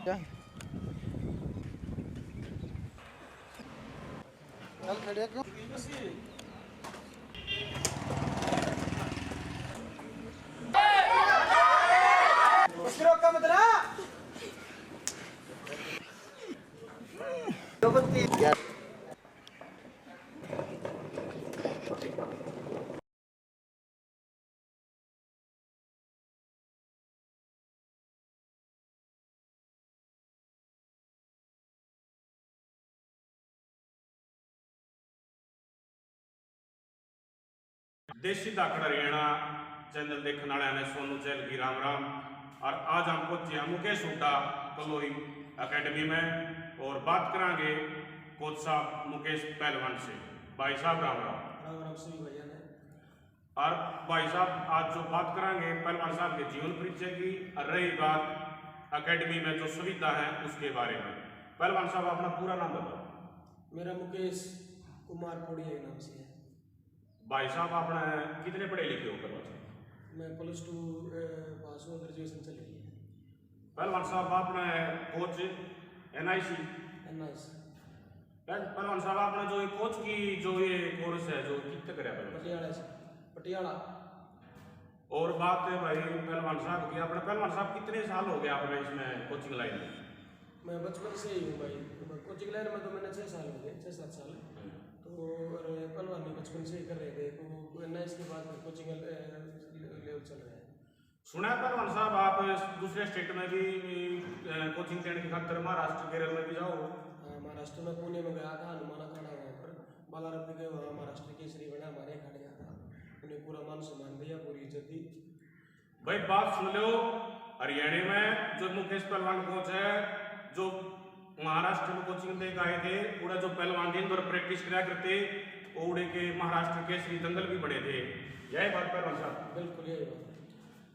चल खड़े क्यों का मतलब देसी दाखड़ हरियाणा चैनल देखने वाले ने सोनू चैल की राम राम। और आज हम पहुंचे मुकेश हुड्डा कलोई अकेडमी में और बात करांगे कोच साहब मुकेश पहलवान से। भाई साहब राम राम। सही भैया ने और भाई साहब आज जो बात करांगे पहलवान साहब के जीवन परिचय की और रही बात अकेडमी में जो सुविधा है उसके बारे में। पहलवान साहब अपना पूरा नाम बताओ। मेरा मुकेश कुमार पोड़िया नाम से है। भाई साहब आपने कितने पढ़े लिखे हो करवा? मैं +2 पास हूँ, ग्रेजुएशन चल रही है। पहलवान साहब आपने कोच NIC पहलवान साहब आपने जो कोच की जो ये कोर्स है जो कितने करे पटियाला से पटियाला। और बात है भाई पहलवान साहब की, अपने पहलवान साहब कितने साल हो गए आपने इसमें कोचिंग लाइन में? मैं बचपन से ही हूँ भाई, कोचिंग लाइन में तो मैंने 6 साल हो गए, 6-7 साल। तो पहलवानी बचपन से ही कर रहे थे, तो NIC के बाद कोचिंग लेवल चल रहा है। सुना है पहलवान साहब आप दूसरे स्टेट में भी कोचिंग लेने की खातिर महाराष्ट्र केरल में भी जाओ? हाँ, महाराष्ट्र में पुणे में गया था, हनुमान अखाड़ा वहाँ पर बालारब के वहाँ महाराष्ट्र केसरी बना, हमारे अखाड़े गया था, उन्हें पूरा मान सम्मान दिया, पूरी इज्जत दी। भाई बात सुन लो, हरियाणा में जो मुकेश पहलवान कोच है जो महाराष्ट्र में कोचिंग देकर आए थे, पूरा जो पहलवान दिन भर प्रैक्टिस करा करते ओड़े के महाराष्ट्र केसरी दंगल भी बड़े थे। यही बात पहलवान साहब? बिल्कुल यही बात।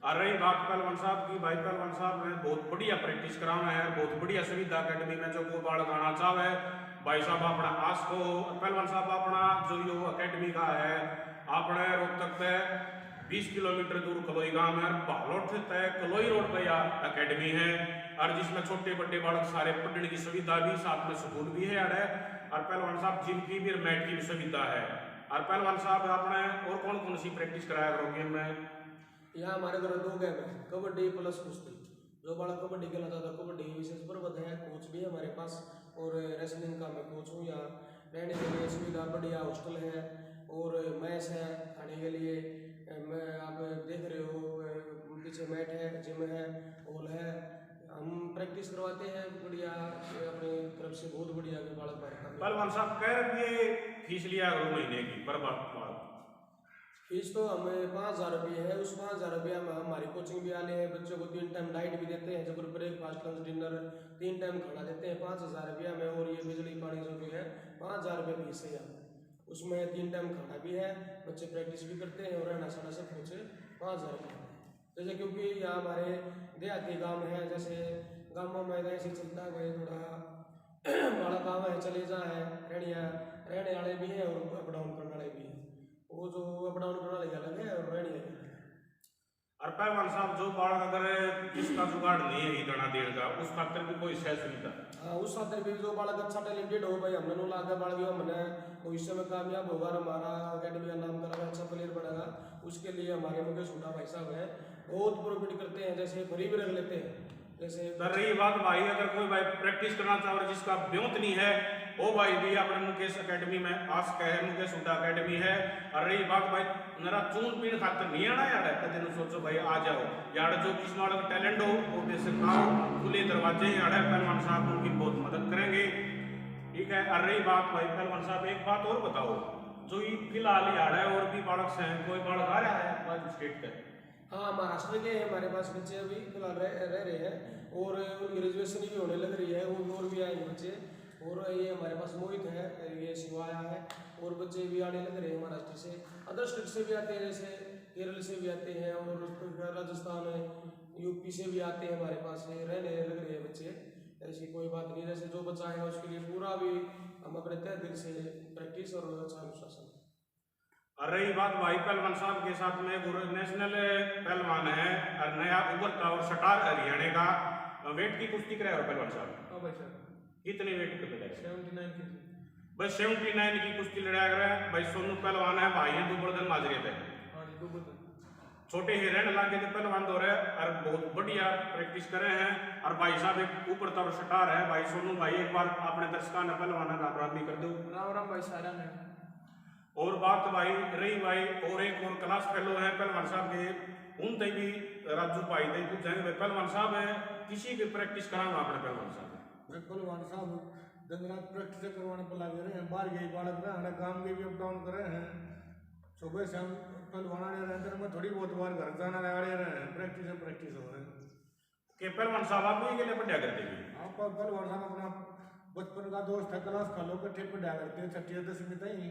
और रही बात पहलवान साहब की, भाई पहलवान साहब ने बहुत बढ़िया प्रैक्टिस कराना है, बहुत बढ़िया सुविधा अकेडमी में जो को बाढ़ आना चाहे भाई साहब अपना आस को पहलवान साहब अपना जो यो अकेडमी का है अपने रोहतक से 20 किलोमीटर दूर कलोई गांव है, बालोट तय कलोई रोड पे यार अकेडमी है, और जिसमें छोटे बड़े बालक सारे पढ़ने की सुविधा भी, साथ में स्कूल भी है अड़े, और पहलवान साहब जिम की भी मैट की भी सुविधा है। और पहलवान साहब आपने और कौन कौन सी प्रैक्टिस कराया करो गेम में? यहाँ हमारे घर 2 गेम है, कबड्डी प्लस कुश्ती। जो बड़ा कबड्डी खेलना चाहता है, कबड्डी विशेष प्रबंध है, कोच भी है हमारे पास, और रेसलिंग का मैं कोच हूँ। यहाँ रहने के लिए सुविधा बढ़िया हॉस्टल है और मैच है खाने के लिए। मैं आप देख रहे हो पीछे मैट है, जिम है, हॉल है, हम प्रैक्टिस करवाते हैं बढ़िया अपनी तरफ से, बहुत बढ़िया बालक बालक। पहलवान साहब कह रहे फीस लिया करो महीने की पर फीस तो हमें 5,000 रुपये है। उस 5,000 रुपया में हमारी कोचिंग भी आने हैं, बच्चों को 3 टाइम डाइट भी देते हैं, जब ब्रेकफास्ट लंच डिनर 3 टाइम खाना देते हैं 5,000 रुपया में। और ये बिजली पानी जो भी है 5,000 रुपये फीस है यहाँ, उसमें 3 टाइम खाना भी है, बच्चे प्रैक्टिस भी करते हैं और रहना सहना सब कुछ 5,000 रुपये है। जैसे क्योंकि यहाँ हमारे देहाती गाँव है, जैसे गाँवों में ऐसे चलता है भाई, थोड़ा बड़ा गाँव है, चले जा है, रहने वाले भी हैं और अप डाउन करने वाले भी हैं। वो जो अप डाउन करने वाले अलग है और रहने अलग है। और पहलवान साहब जो बालक अगर जिसका जुगाड़ नहीं है इतना देर का, उस खातर भी कोई सह सुविधा? हाँ, उस खातर भी जो बालक अच्छा टैलेंटेड हो भाई, हमने ला के बालक हमने भविष्य में कामयाब होगा, हमारा अकेडमी का नाम करेगा, अच्छा प्लेयर बनेगा, उसके लिए हमारे मुकेश हुड्डा भाई साहब हैं, बहुत प्रोवाइड करते हैं, जैसे फ्री भी रख लेते हैं। जैसे रही बात भाई अगर कोई भाई प्रैक्टिस करना चाह रहा जिसका ब्योंत नहीं है वो भाई भी अपने मुकेश अकेडमी में आ सके है, मुकेश हुड्डा अकेडमी है। और रही बात भाई मेरा चून पीण खातर नहीं आना यार, कदे सोचो भाई आ जाओ यार, जो किस वाला टैलेंट हो वो बेशक आओ, खुले दरवाजे यार पहलवान साहब उनकी बहुत मदद करेंगे, ठीक है। और रही बात भाई पहलवान साहब एक बात और बताओ, जो फिलहाल यार है और भी बालक हैं, कोई बालक आ रहा है हमारे स्टेट का? हाँ, महाराष्ट्र के हमारे पास बच्चे अभी फिलहाल रह रहे हैं और उनकी ग्रेजुएशन भी होने लग रही है, वो और भी आएंगे बच्चे। और ये हमारे पास मोहित है, ये शिवाया है, और बच्चे भी आने लग रहे हैं महाराष्ट्र से, अदर स्टेट से भी आते हैं, जैसे केरल से भी आते हैं और राजस्थान UP से भी आते हैं हमारे पास, रहने लग रहे हैं बच्चे। ऐसी कोई बात नहीं, जैसे जो बच्चा है उसके लिए पूरा भी हम अपने तय दिल से प्रैक्टिस और अच्छा अनुशासन। और रही बात भाई पहलवान साहब के साथ में नेशनल पहलवान है और नया उभरता और स्टार हरियाणा का वेट की कुश्ती कराया हो पहलवान साहब? हाँ भाई साहब, कितने वेट पे लड़ाया? 79 के। भाई 79 की कुश्ती लड़ाया रहा है। भाई सोनू पहलवान है, भाई है दुबड़दन माजरे थे, हाँ जी, 2 बदन। छोटे ही रहने लागे थे पहलवान दो रहे और बहुत बढ़िया प्रैक्टिस करे हैं। और भाई साहब एक ऊपर तरफ सटार है भाई सोनू भाई, एक बार अपने दर्शकों ने पहलवान राम राम भी कर दो। राम राम भाई सारा ने। और बात भाई रही भाई और एक और क्लास फेलो है पहलवान साहब के, उन तक भी राजू भाई तक पूछेंगे भाई पहलवान साहब है किसी की प्रैक्टिस कराऊंगा अपने पहलवान साहब? भाई पहलवान साहब दिन रात प्रैक्टिस करवाने पर लगे रहे हैं, बाहर गए बालक रहे हैं, गांव के भी अप डाउन करे हैं, सुबह शाम पहलवाना ने रहते में थोड़ी बहुत बार घर जाना लगा रहे हैं, प्रैक्टिस हो रहे हैं। कि पहलवान साहब आप भी के लिए पढ़ा करते थे? आप पहलवान साहब अपना बचपन का दोस्त है, क्लास का लोग कट्ठे पढ़ा करते हैं 6वीं 10वीं तक ही।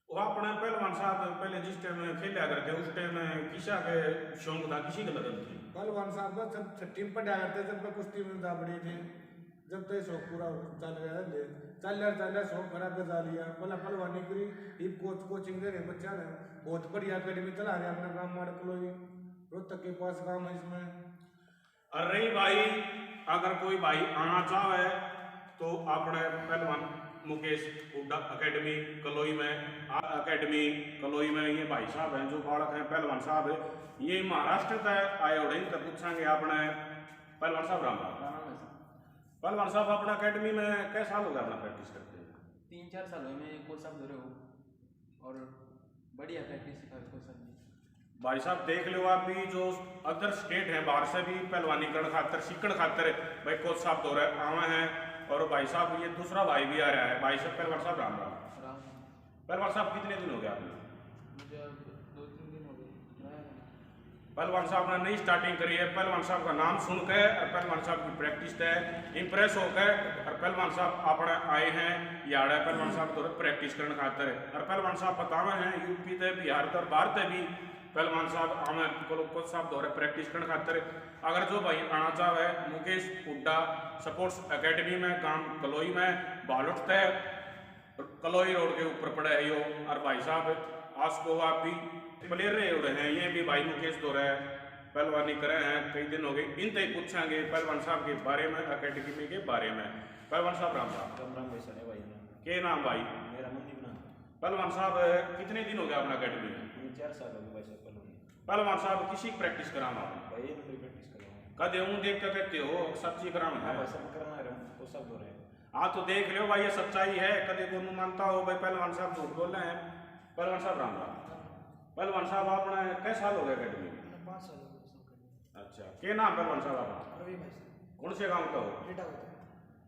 वो अपने पहलवान साहब पहले जिस टाइम खेला करते उस टाइम किसा के शौक था, किसी का लगन थी? पहलवान साहब का सब 6वीं में पढ़ा करते जब तक कुश्ती में जा पड़ी थी, जब तक शौक पूरा चल गया चल शौक खराब कर जा लिया। पहला पहलवानी करी, हिप कोचिंग दे रहे बच्चा ने, बहुत बढ़िया अकेडमी चला रहे अपना गाँव माड़कलोई रोहतक के पास गाँव है इसमें। और रही भाई अगर कोई भाई आना चाहे तो अपने पहलवान मुकेश हुड्डा अकेडमी कलोई में ये भाई साहब हैं जो बालक हैं पहलवान साहब है, ये महाराष्ट्र का आए और इनसे पूछेंगे अपने पहलवान साहब राम राम। पहलवान साहब अपना अकेडमी में कैसा साल हो गया अपना प्रैक्टिस करते हैं? 3-4 साल हुए मैं कोच साहब धरे हो और बढ़िया प्रैक्टिस सिखा कोच साहब जी। भाई साहब देख लो आप भी जो अदर स्टेट हैं बाहर से भी पहलवानी करने खातर सीखने खातर भाई कोच साहब दो रहे आवे हैं। और भाई साहब ये दूसरा भाई भी आ रहा है, भाई साहब पहलवान साहब राम राम। पहलवान साहब कितने दिन हो गए आपने? मुझे 2-3 दिन हो गए। पहलवान साहब ने नई स्टार्टिंग करी है, पहलवान साहब का नाम सुन के और पहलवान साहब की प्रैक्टिस है इंप्रेस होकर और पहलवान साहब अपने आए हैं यार पहलवान साहब तो प्रैक्टिस करने खातर है। और पहलवान साहब बतावे हैं यूपी से बिहार से और बाहर से भी पहलवान साहब आवे कोच साहब दौरे प्रैक्टिस करने खातर। अगर जो भाई आना चाहे मुकेश हुड्डा स्पोर्ट्स अकेडमी में काम कलोई में बालोट तय कलोई रोड के ऊपर पड़े है यो। और भाई साहब आज को आप भी प्लेयर रहे हो रहे हैं, ये भी भाई मुकेश दो रहे पहलवानी करे हैं कई दिन हो गए, इन तक पूछेंगे पहलवान साहब के बारे में अकेडमी के बारे में। पहलवान साहब राम राम। राम राम भाई सारे भाई। के नाम भाई? मेरा मंदिर नाम। पहलवान साहब कितने दिन हो गया अपना अकेडमी में? 4 साल हो गए भाई साहब पहलवानी। पहलवान साहब किसी की प्रैक्टिस कराना भाई ये नंबर प्रैक्टिस कर रहा हूं। कदे हूँ देख के कहते हो सच्ची कराना हां है? भाई सब करना है वो सब हो रहे हैं। हाँ तो देख लो भाई ये सच्चाई है, कदे को मानता हो भाई पहलवान साहब झूठ बोल रहे हैं। पहलवान साहब राम राम। पहलवान साहब आपने कैसे साल हो गए अकेडमी में? 5 साल हो गए। अच्छा के नाम पहलवान साहब आपका? रवि भाई साहब कौन से गांव का हो? डेटा होता है।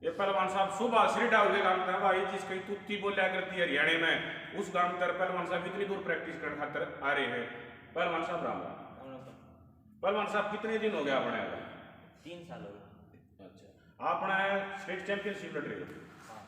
ये पहलवान साहब सुबह श्रीडा के गांव का भाई जिसकी तुत्ती बोलिया करती है हरियाणा में, उस गांव तर पहलवान साहब इतनी दूर प्रैक्टिस करने खातर आ रहे हैं। पहलवान साहब राम राम। पहलवान साहब कितने दिन हो गया अपने? 3 साल हो गए। अच्छा आपने स्टेट चैंपियनशिप लड़ रहे हो? हां।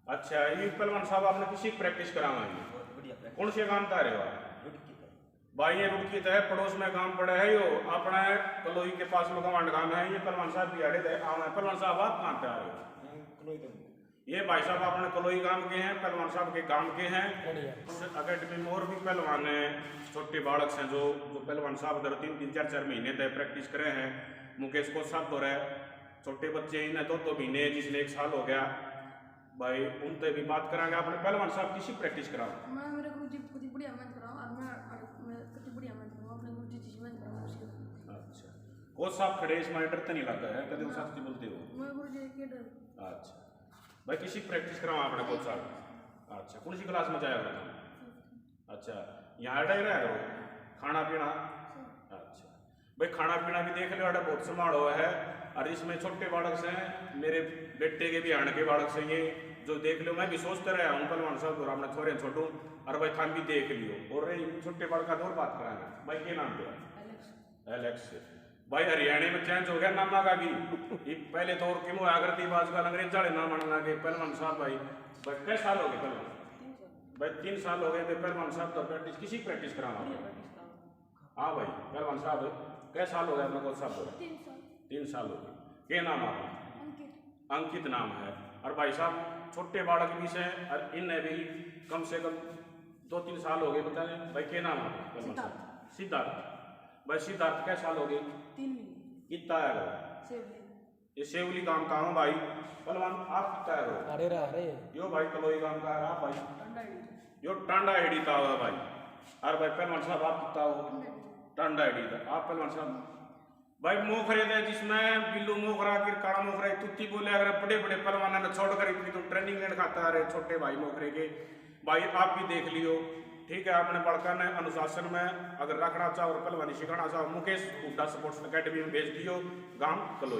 अच्छा ये पहलवान साहब आपने किसी की प्रैक्टिस कराना है? बहुत बढ़िया प्रैक्टिस। कौन से गांव का रहे हो? रुड़की का। भाई ये रुड़की है पड़ोस में गांव पड़े है यो अपने कलोई के पास में गवांड गांव है। ये पहलवान साहब भी आड़े थे आना। पहलवान साहब आप कहाँ पे आ रहे हो? कलोई तो ये भाई साहब अपने कलोई गांव के हैं, पहलवान साहब के गांव के हैं। अकेडमी में और भी पहलवान हैं, छोटे बालक हैं जो पहलवान साहब उधर 3-4 महीने तक प्रैक्टिस करे हैं। मुकेश कोच साहब तो रहे छोटे बच्चे इन्हें 2 महीने जिसने 1 साल हो गया भाई उनसे भी बात कराएंगे। आपने पहलवान साहब किसी प्रैक्टिस कराओ? मैं मेरे गुरुजी कुछ बढ़िया मेहनत कराऊं और मैं कुछ बढ़िया मेहनत करूं अपने गुरुजी जी मेहनत कराऊं उसके। अच्छा कोच साहब खड़े इस माइंडर तो नहीं लगता है कभी साथ बोलते हो? मैं गुरुजी के डर। अच्छा भाई किसी प्रैक्टिस कराओ आपने कोच साहब? अच्छा कौन सी क्लास में जाएगा? अच्छा यहाँ अटक रहा है खाना पीना? अच्छा भाई खाना पीना भी देख लो बहुत संभाल हुआ है। और इसमें छोटे बालक से मेरे बेटे के भी आने के बालक से ये जो देख लो मैं भी सोचता रहा हूँ पहलवान साहब और अपने थोड़े छोटू और भाई थान भी देख लियो। और छोटे बालक का और बात कराना भाई के नाम पे? एलेक्स। भाई हरियाणा में चेंज हो गया नामा का भी, ये पहले तो और किमो आगरती बाजकल अंग्रेज जाड़े नाम आने लगे। पहलवान साहब भाई कै साल हो गए? पहलवान भाई 3 साल हो गए। पहलवान साहब तो प्रैक्टिस किसी प्रैक्टिस कराना? हाँ भाई पहलवान साहब कै साल हो गए अपना कोच साहब? 3 साल हो गए। क्या नाम आपका? अंकित नाम है। और भाई साहब छोटे बालक भी से और इनने भी कम से कम 2-3 साल हो गए बताए भाई क्या नाम आपका? सिद्धार्थ। भाई सिद्धार्थ कै साल हो गए? 3 महीने। कितना आएगा? सेवली ये सेवली गांव का हूँ भाई। पहलवान आप कितना है? अरे रहा अरे यो भाई कलोई गांव का है आप भाई। ठंडा ही यो टांडा एडी का होगा भाई। अरे भाई पहलवान साहब आप कितना हो? टांडा एडी का। आप पहलवान साहब भाई मोखरे थे जिसमें बिल्लू मोखरा की काला मोखरा तुत्ती बोले अगर बड़े बड़े पहलवान ने छोड़कर इतनी तो ट्रेनिंग लेने खाता रहे छोटे भाई मोखरे के भाई आप भी देख लियो ठीक है। आपने बड़का ने अनुशासन में अगर रखना चाहो और पहलवानी सिखाना चाहो मुकेश हुड्डा स्पोर्ट्स अकेडमी में भेज दियो गांव कलोई।